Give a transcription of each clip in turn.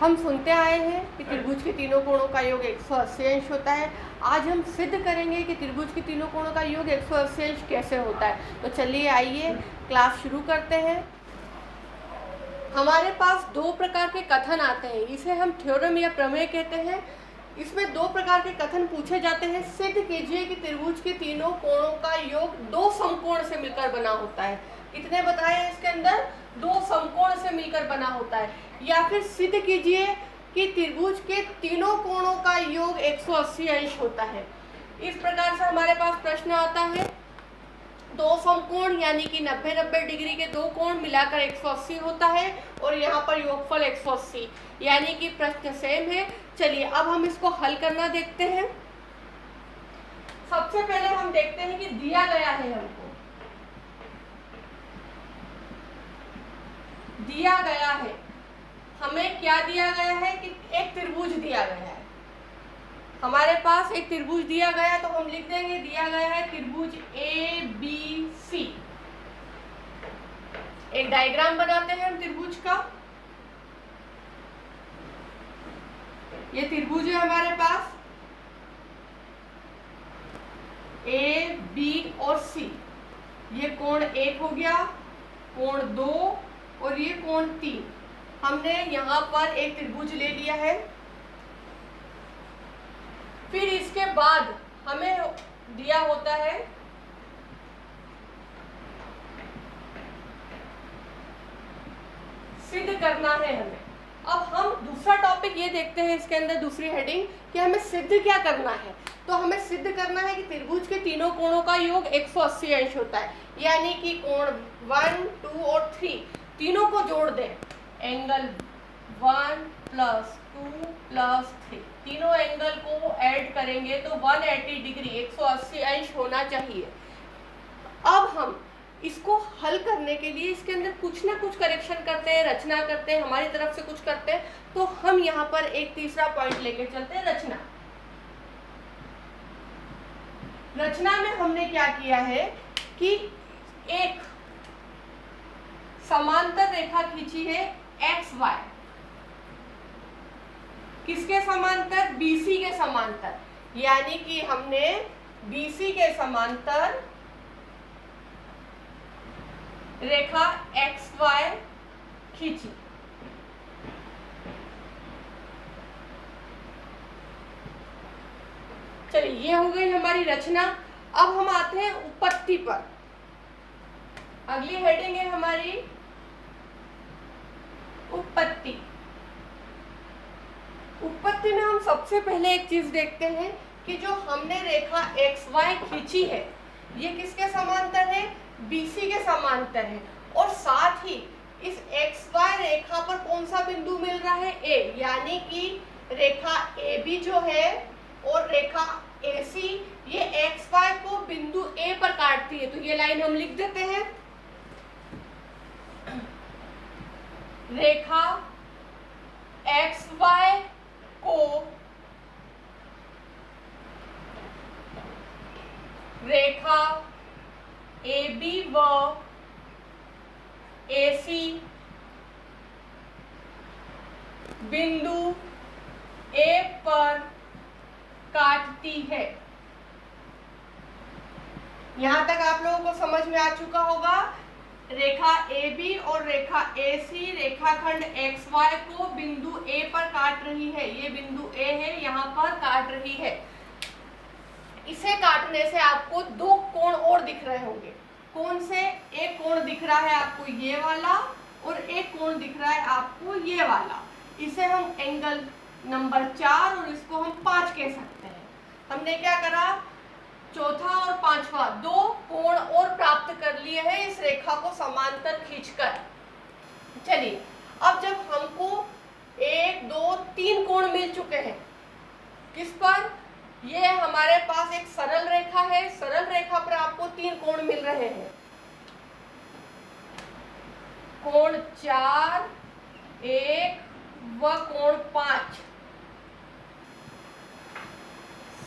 हम सुनते आए हैं कि त्रिभुज के तीनों कोणों का योग 180 अंश होता है। आज हम सिद्ध करेंगे कि त्रिभुज के तीनों कोणों का योग 180 अंश कैसे होता है। तो चलिए आइए क्लास शुरू करते हैं। हमारे पास दो प्रकार के कथन आते हैं, इसे हम थ्योरम या प्रमेय कहते हैं। इसमें दो प्रकार के कथन पूछे जाते हैं। सिद्ध कीजिए कि त्रिभुज के तीनों कोणों का योग दो समकोण से मिलकर बना होता है। कितने बताए हैं इसके अंदर? दो समकोण से मिलकर बना होता है। या फिर सिद्ध कीजिए कि त्रिभुज के तीनों कोणों का योग 180 अंश होता है। इस प्रकार से हमारे पास प्रश्न आता है। दो समकोण यानी कि 90-90 डिग्री के दो कोण मिलाकर 180 होता है और यहाँ पर योगफल 180, यानी कि प्रश्न सेम है। चलिए अब हम इसको हल करना देखते हैं। सबसे पहले हम देखते हैं कि दिया गया है, हमको दिया गया है, हमें क्या दिया गया है कि एक त्रिभुज दिया गया है। हमारे पास एक त्रिभुज दिया गया है, तो हम लिख देंगे दिया गया है त्रिभुज ABC। एक डायग्राम बनाते हैं हम त्रिभुज का। ये त्रिभुज है हमारे पास A, B और C। ये कोण 1 हो गया, कोण 2 और ये कोण 3। हमने यहाँ पर एक त्रिभुज ले लिया है। फिर इसके बाद हमें दिया होता है सिद्ध करना है हमें। अब हम दूसरा टॉपिक ये देखते हैं इसके अंदर, दूसरी हेडिंग कि हमें सिद्ध क्या करना है। तो हमें सिद्ध करना है कि त्रिभुज के तीनों कोणों का योग 180 अंश होता है, यानी कि कोण 1, 2 और 3 तीनों को जोड़ दें। एंगल 1 + 2 + 3, तीनों एंगल को ऐड करेंगे तो 180 डिग्री 180 अंश होना चाहिए। अब हम इसको हल करने के लिए इसके अंदर कुछ ना कुछ करेक्शन करते हैं, रचना करते हैं, हमारी तरफ से कुछ करते हैं। तो हम यहाँ पर एक तीसरा पॉइंट लेके चलते हैं, रचना। रचना में हमने क्या किया है कि एक समांतर रेखा खींची है XY। किसके समांतर? BC के समांतर, यानी कि हमने BC के समांतर रेखा XY खींची। चलिए ये हो गई हमारी रचना। अब हम आते हैं उत्पत्ति पर। अगली हेडिंग है हमारी उत्पत्ति। उत्पत्ति में हम सबसे पहले एक चीज देखते हैं कि जो हमने रेखा XY खींची है ये किसके समांतर है? BC के समांतर है। और साथ ही इस XY रेखा पर कौन सा बिंदु मिल रहा है? A, यानी कि रेखा AB जो है और रेखा AC ये XY को बिंदु A पर काटती है। तो ये लाइन हम लिख देते हैं। रेखा XY को रेखा AB व AC बिंदु A पर काटती है। यहां तक आप लोगों को समझ में आ चुका होगा। रेखा AB और रेखा AC रेखाखंड XY को बिंदु A पर काट रही है। ये बिंदु A है, यहाँ पर काट रही है। इसे काटने से आपको दो कोण और दिख रहे होंगे। कौन से? एक कोण दिख रहा है आपको ये वाला और एक कोण दिख रहा है आपको ये वाला। इसे हम एंगल नंबर 4 और इसको हम 5 कह सकते हैं। हमने क्या करा? चौथा और पांचवा दो कोण और प्राप्त कर लिए हैं इस रेखा को समांतर खींचकर। चलिए अब जब हमको 1, 2, 3 कोण मिल चुके हैं, किस पर? ये हमारे पास एक सरल रेखा है। सरल रेखा पर आपको 3 कोण मिल रहे हैं। कोण 4, 1 व कोण 5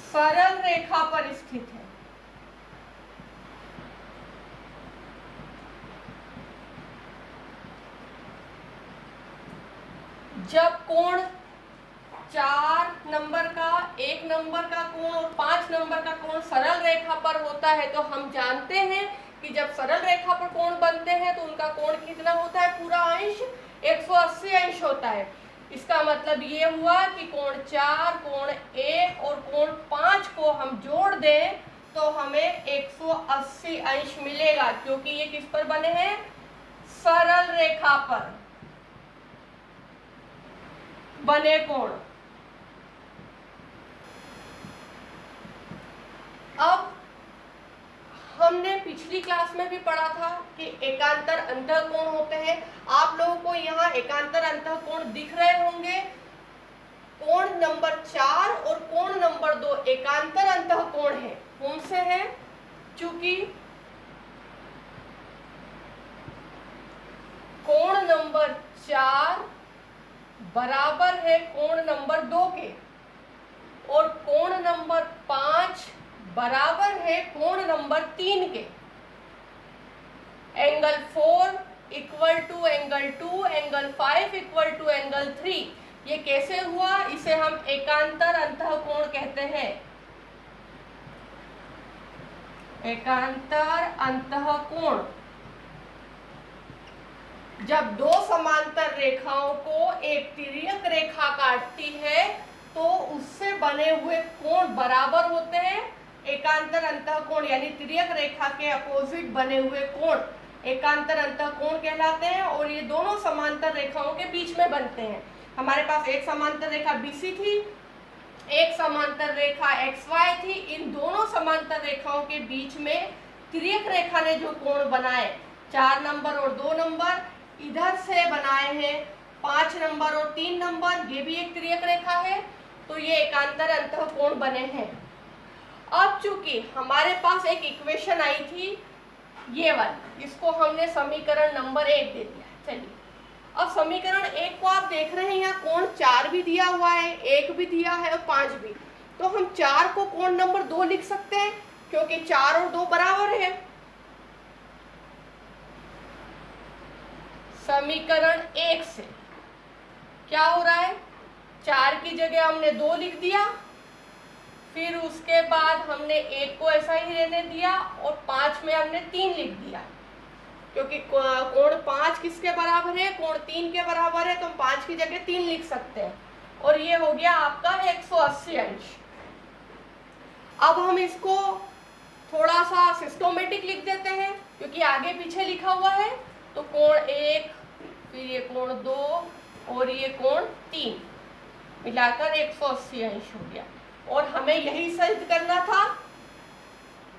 सरल रेखा पर स्थित है। जब कोण 4 नंबर का, 1 नंबर का कोण और 5 नंबर का कोण सरल रेखा पर होता है तो हम जानते हैं कि जब सरल रेखा पर कोण बनते हैं तो उनका कोण कितना होता है, पूरा अंश 180 अंश होता है। इसका मतलब ये हुआ कि कोण 4, कोण 1 और कोण 5 को हम जोड़ दें तो हमें 180 अंश मिलेगा, क्योंकि ये किस पर बने हैं, सरल रेखा पर बने कोण। अब हमने पिछली क्लास में भी पढ़ा था कि एकांतर अंतःकोण होते हैं। आप लोगों को यहाँ एकांतर अंतःकोण दिख रहे होंगे। कोण नंबर 4 और कोण नंबर 2 एकांतर अंतःकोण है। कौन से हैं? चूंकि कोण नंबर 4 बराबर है कोण नंबर 2 के और कोण नंबर 5 बराबर है कोण नंबर 3 के। Angle 4 equal to angle 2, angle 5 equal to angle 3। ये कैसे हुआ? इसे हम एकांतर अंतःकोण कहते हैं। एकांतर अंतःकोण जब दो समांतर रेखाओं को एक तिर्यक रेखा काटती है तो उससे बने हुए कोण बराबर होते हैं। एकांतर अंतःकोण यानी तिर्यक रेखा के अपोजिट बने हुए कोण एकांतर अंतःकोण कहलाते हैं और ये दोनों समांतर रेखाओं के बीच में बनते हैं। हमारे पास एक समांतर रेखा BC थी, एक समांतर रेखा XY थी। इन दोनों समांतर रेखाओं के बीच में तिर्यक रेखा ने जो कोण बनाए 4 नंबर और 2 नंबर, इधर से बनाए हैं 5 नंबर और 3 नंबर, ये भी एक तिर्यक रेखा है, तो ये एकांतर अंतःकोण बने हैं। अब चूंकि हमारे पास एक इक्वेशन आई थी ये वाली, इसको हमने समीकरण नंबर 1 दे दिया। चलिए अब समीकरण 1 को आप देख रहे हैं, यहाँ कोण 4 भी दिया हुआ है, 1 भी दिया है और 5 भी, तो हम 4 को कोण नंबर 2 लिख सकते हैं क्योंकि 4 और 2 बराबर है। समीकरण 1 से क्या हो रहा है, 4 की जगह हमने 2 लिख दिया, फिर उसके बाद हमने 1 को ऐसा ही रहने दिया और 5 में हमने 3 लिख दिया, क्योंकि कोण 5 किसके बराबर है, कोण 3 के बराबर है, तो हम 5 की जगह 3 लिख सकते हैं और ये हो गया आपका 180 अंश। अब हम इसको थोड़ा सा सिस्टोमेटिक लिख देते हैं क्योंकि आगे पीछे लिखा हुआ है, तो कोण 1, फिर ये कोण 2 और ये कोण 3 मिलाकर 180 अंश हो गया। और हमें यही सिद्ध करना था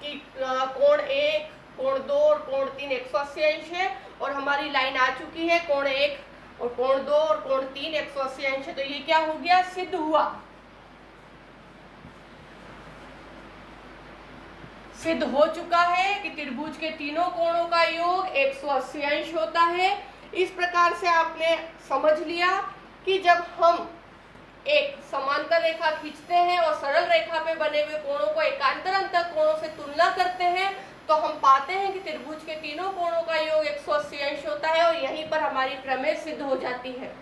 कि कोण 1, कोण 2 और कोण 3 180 अंश है और हमारी लाइन आ चुकी है। कोण 1 और कोण 2 और कोण 3 180 अंश है, तो ये क्या हो गया, सिद्ध हुआ। सिद्ध हो चुका है कि त्रिभुज के तीनों कोणों का योग 180 अंश होता है। इस प्रकार से आपने समझ लिया कि जब हम एक समांतर रेखा खींचते हैं और सरल रेखा पे बने हुए कोणों को एकांतर अंतःकोणों से तुलना करते हैं तो हम पाते हैं कि त्रिभुज के तीनों कोणों का योग 180 अंश होता है और यहीं पर हमारी प्रमेय सिद्ध हो जाती है।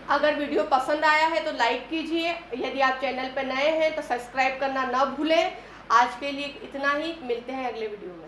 अगर वीडियो पसंद आया है तो लाइक कीजिए, यदि आप चैनल पर नए हैं तो सब्सक्राइब करना न भूलें। आज के लिए इतना ही, मिलते हैं अगले वीडियो में।